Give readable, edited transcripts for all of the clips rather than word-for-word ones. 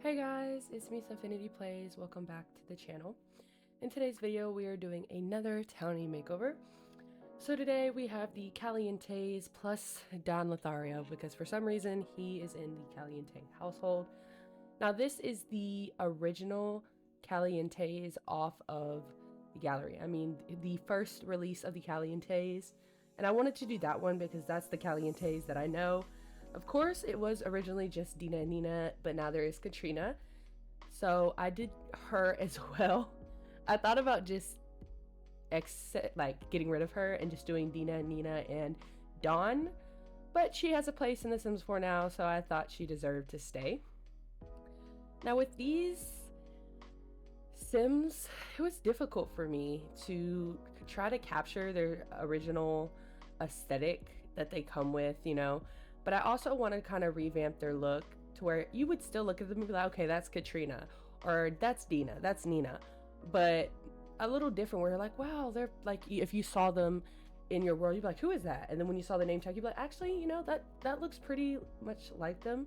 Hey guys, it's 𝑀𝒂𝒊𝒆. Welcome back to the channel. In today's video, we are doing another townie makeover. So today we have the 𝒂𝒊𝒆𝒔 plus Don Lothario because for some reason he is in the 𝒂𝒊𝒆𝒔 household. Now this is the original 𝒂𝒊𝒆𝒔 off of the gallery. I mean the first release of the 𝒂𝒊𝒆𝒔, and I wanted to do that one because that's the 𝒂𝒊𝒆𝒔 that I know. Of course, it was originally just Dina and Nina, but now there is Katrina. So I did her as well. I thought about just getting rid of her and just doing Dina, Nina, and Dawn. But she has a place in The Sims 4 now, so I thought she deserved to stay. Now with these Sims, it was difficult for me to try to capture their original aesthetic that they come with, you know. But I also want to kind of revamp their look to where you would still look at them and be like, okay, that's Katrina, or that's Dina, that's Nina, but a little different where you're like, wow, they're like, if you saw them in your world, you'd be like, who is that? And then when you saw the name tag, you'd be like, actually, you know, that looks pretty much like them.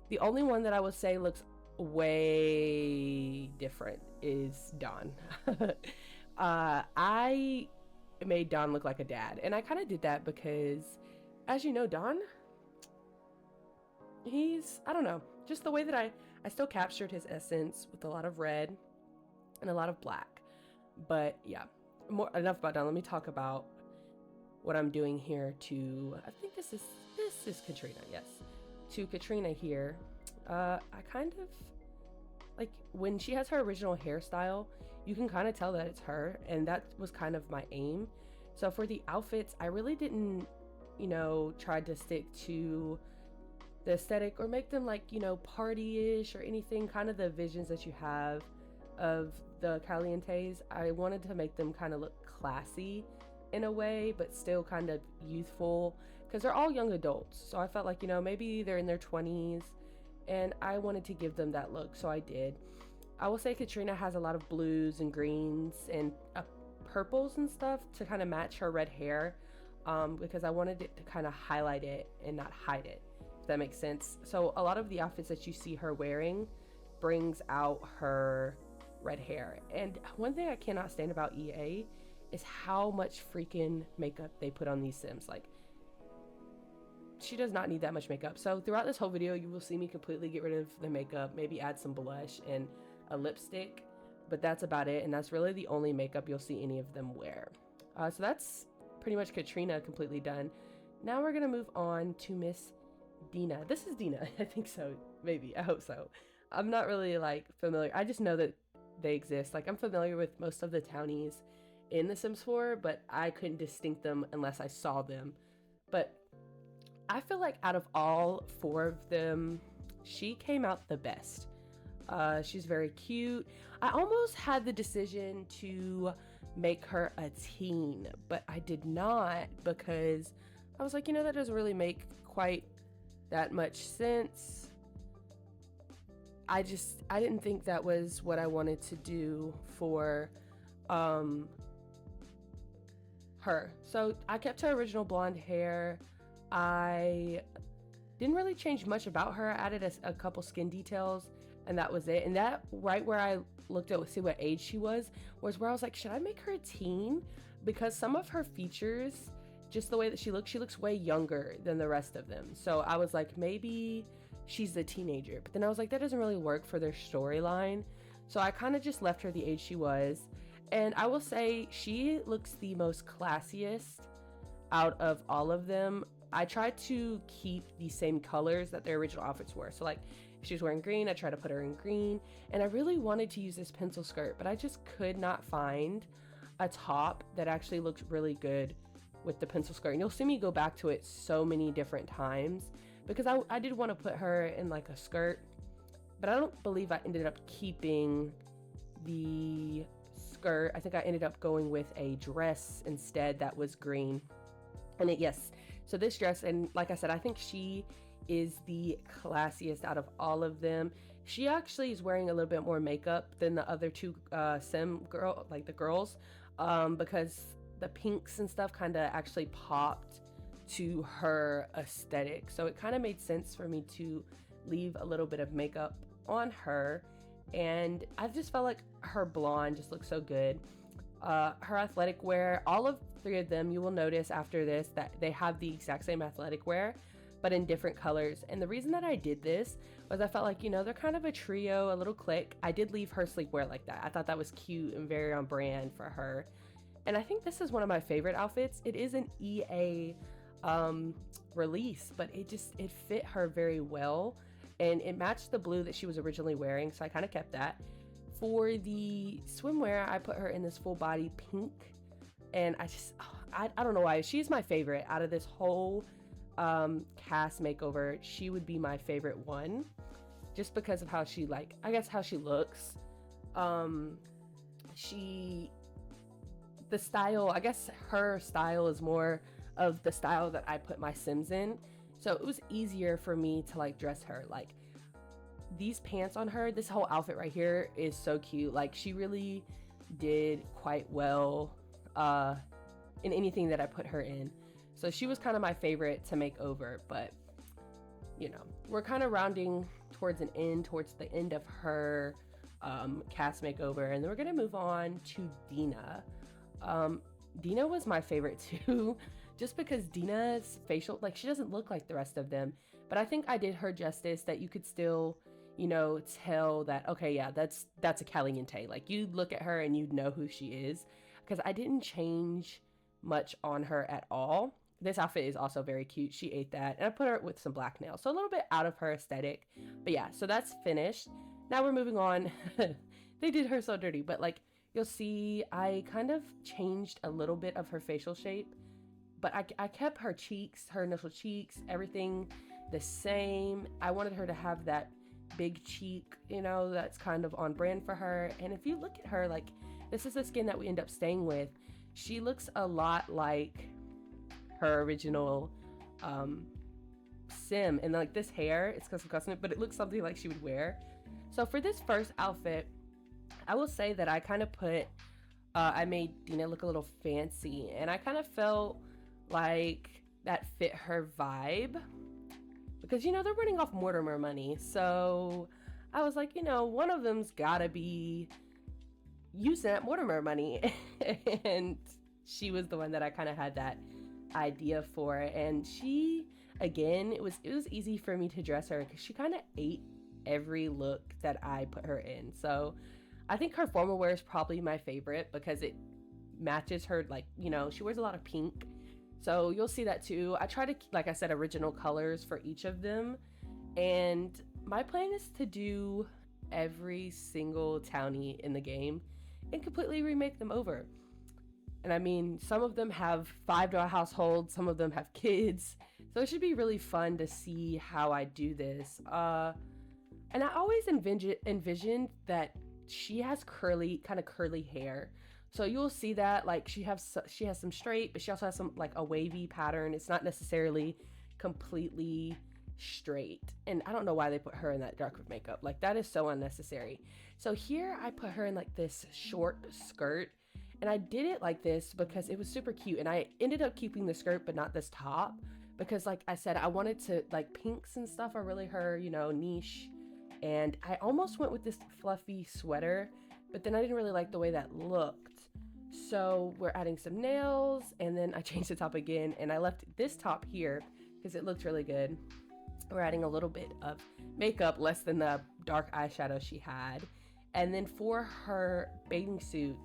The only one that I would say looks way different is Don. I made Don look like a dad, and I kind of did that because, as you know, Don, I don't know, just the way that I still captured his essence with a lot of red and a lot of black. But yeah, enough about Don. Let me talk about what I'm doing here to, I think this is Katrina, yes. To Katrina here, I kind of, like, when she has her original hairstyle, you can kind of tell that it's her, and that was kind of my aim. So for the outfits, I really didn't, you know, tried to stick to the aesthetic or make them like, you know, party-ish or anything, kind of the visions that you have of the 𝒂𝒊𝒆𝒔. I wanted to make them kind of look classy in a way, but still kind of youthful, because they're all young adults. So I felt like, you know, maybe they're in their 20s, and I wanted to give them that look, so I did. I will say Katrina has a lot of blues and greens and purples and stuff to kind of match her red hair. Because I wanted it to kind of highlight it and not hide it, if that makes sense. So a lot of the outfits that you see her wearing brings out her red hair. And one thing I cannot stand about EA is how much freaking makeup they put on these Sims. Like, she does not need that much makeup. So throughout this whole video, you will see me completely get rid of the makeup, maybe add some blush and a lipstick, but that's about it. And that's really the only makeup you'll see any of them wear. So that's pretty much Katrina completely done. Now we're gonna move on to Miss Dina. This is Dina. I think so, maybe, I hope so. I'm not really like familiar, I just know that they exist. Like, I'm familiar with most of the townies in The Sims 4, but I couldn't distinct them unless I saw them. But I feel like out of all 4 of them, she came out the best. She's very cute. I almost had the decision to make her a teen, but I did not, because I was like, you know, that doesn't really make quite that much sense. I didn't think that was what I wanted to do for her. So I kept her original blonde hair. I didn't really change much about her. I added a couple skin details, and that was it. And that, right where I looked at see what age she was where I was like, should I make her a teen? Because some of her features, just the way that she looks way younger than the rest of them. So I was like, maybe she's a teenager. But then I was like, that doesn't really work for their storyline. So I kind of just left her the age she was. And I will say she looks the most classiest out of all of them. I tried to keep the same colors that their original outfits were. So like, if she was wearing green, I tried to put her in green. And I really wanted to use this pencil skirt, but I just could not find a top that actually looked really good with the pencil skirt. And you'll see me go back to it so many different times because I did want to put her in like a skirt, but I don't believe I ended up keeping the skirt. I think I ended up going with a dress instead that was green. And yes, so this dress, and like I said, I think she is the classiest out of all of them. She actually is wearing a little bit more makeup than the other 2 Sim girl, like the girls, because the pinks and stuff kind of actually popped to her aesthetic. So it kind of made sense for me to leave a little bit of makeup on her, and I just felt like her blonde just looked so good. Her athletic wear, all of three of them, you will notice after this that they have the exact same athletic wear, but in different colors. And the reason that I did this was I felt like, you know, they're kind of a trio, a little clique. I did leave her sleepwear like that. I thought that was cute and very on brand for her. And I think this is one of my favorite outfits. It is an EA release, but it fit her very well, and it matched the blue that she was originally wearing, so I kind of kept that. For the swimwear, I put her in this full body pink, and I don't know why. She's my favorite out of this whole cast makeover. She would be my favorite one, just because of how she, like, I guess how she looks. The style, I guess her style is more of the style that I put my Sims in, so it was easier for me to like dress her. Like, these pants on her, this whole outfit right here is so cute. Like, she really did quite well in anything that I put her in, so she was kind of my favorite to make over. But you know, we're kind of rounding towards the end of her cast makeover, and then we're gonna move on to Dina. Dina was my favorite too, just because Dina's facial, like, she doesn't look like the rest of them, but I think I did her justice that you could still, you know, tell that, okay, yeah, that's 𝑴𝒂𝒊𝒔. Like, you'd look at her and you'd know who she is, because I didn't change much on her at all. This outfit is also very cute. She ate that, and I put her with some black nails, so a little bit out of her aesthetic. But yeah, so that's finished. Now we're moving on. They did her so dirty, but like, you'll see I kind of changed a little bit of her facial shape, but I kept her cheeks, her initial cheeks, everything the same. I wanted her to have that big cheek, you know, that's kind of on brand for her. And if you look at her, like, this is the skin that we end up staying with. She looks a lot like her original sim, and like this hair, it's custom, but it looks something like she would wear. So for this first outfit, I will say that I kind of I made Dina look a little fancy, and I kind of felt like that fit her vibe, because, you know, they're running off Mortimer money. So I was like, you know, one of them's gotta be using that Mortimer money. And she was the one that I kind of had that idea for. And she, again, it was easy for me to dress her because she kind of ate every look that I put her in. So I think her formal wear is probably my favorite because it matches her, like, you know, she wears a lot of pink. So you'll see that too. I try to, like I said, original colors for each of them. And my plan is to do every single townie in the game and completely remake them over. And I mean, some of them have $5 households, some of them have kids. So it should be really fun to see how I do this. And I always envisioned that she has kind of curly hair. So you'll see that, like, she has some straight, but she also has some, like, a wavy pattern. It's not necessarily completely straight. And I don't know why they put her in that dark makeup. Like, that is so unnecessary. So here I put her in like this short skirt, and I did it like this because it was super cute. And I ended up keeping the skirt but not this top, because, like I said, I wanted to, like, pinks and stuff are really her, you know, niche. And I almost went with this fluffy sweater, but then I didn't really like the way that looked. So we're adding some nails, and then I changed the top again, and I left this top here because it looked really good. We're adding a little bit of makeup, less than the dark eyeshadow she had. And then for her bathing suit,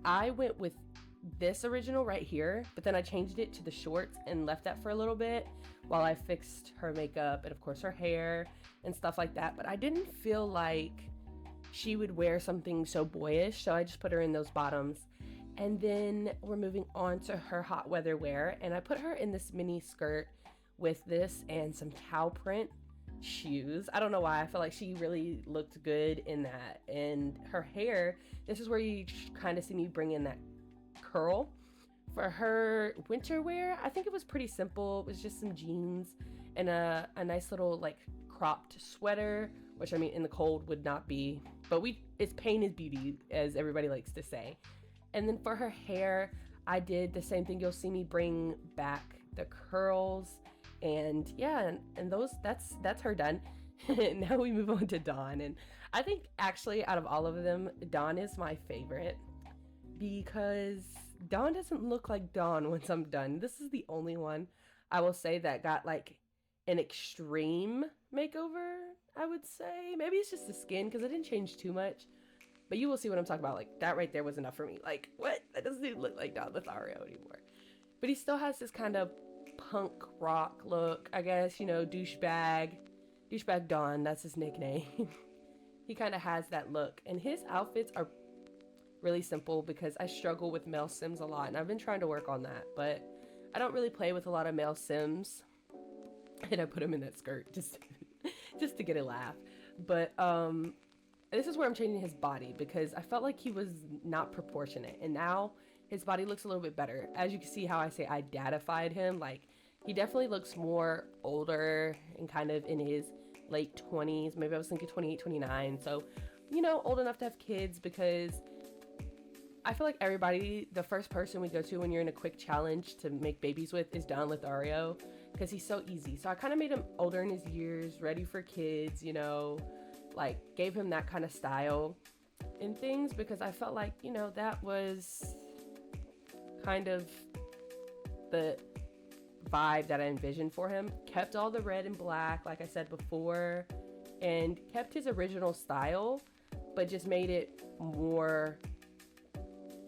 I went with this original right here, but then I changed it to the shorts and left that for a little bit while I fixed her makeup and, of course, her hair and stuff like that. But I didn't feel like she would wear something so boyish, so I just put her in those bottoms. And then we're moving on to her hot weather wear, and I put her in this mini skirt with this and some cow print shoes. I don't know why, I feel like she really looked good in that. And her hair, this is where you kind of see me bring in that curl. For her winter wear, I think it was pretty simple. It was just some jeans and a nice little, like, cropped sweater, which, I mean, in the cold would not be, but it's pain is beauty, as everybody likes to say. And then for her hair, I did the same thing. You'll see me bring back the curls, and yeah, and those, that's her done. Now we move on to Dawn, and I think actually out of all of them, Dawn is my favorite because Dawn doesn't look like Dawn once I'm done. This is the only one I will say that got like an extreme makeover, I would say. Maybe it's just the skin because it didn't change too much, but you will see what I'm talking about. Like that right there was enough for me. Like what? That doesn't even look like Dawn Lothario anymore. But he still has this kind of punk rock look, I guess, you know, douchebag Dawn, that's his nickname. He kind of has that look, and his outfits are really simple because I struggle with male Sims a lot, and I've been trying to work on that, but I don't really play with a lot of male Sims, and I put him in that skirt just just to get a laugh. But this is where I'm changing his body because I felt like he was not proportionate, and now his body looks a little bit better. As you can see how I say I dadified him, like he definitely looks more older and kind of in his late 20s. Maybe I was thinking 28, 29. So, you know, old enough to have kids, because I feel like everybody, the first person we go to when you're in a quick challenge to make babies with is Dawn Lothario because he's so easy. So I kind of made him older in his years, ready for kids, you know, like gave him that kind of style and things because I felt like, you know, that was kind of the vibe that I envisioned for him. Kept all the red and black like I said before, and kept his original style, but just made it more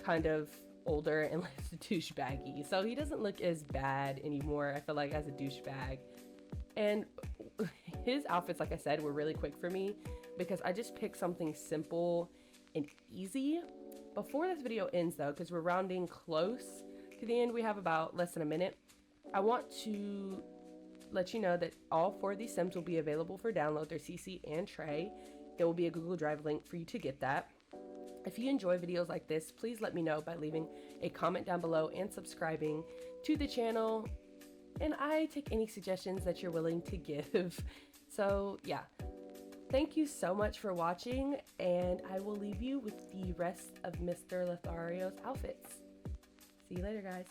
kind of older and less douchebaggy. So he doesn't look as bad anymore, I feel like, as a douchebag. And his outfits, like I said, were really quick for me because I just picked something simple and easy. Before this video ends though, because we're rounding close to the end, we have about less than a minute, I want to let you know that all 4 of these Sims will be available for download. They're CC and Trey. There will be a Google Drive link for you to get that. If you enjoy videos like this, please let me know by leaving a comment down below and subscribing to the channel. And I take any suggestions that you're willing to give. So yeah, thank you so much for watching, and I will leave you with the rest of Mr. Lothario's outfits. See you later, guys.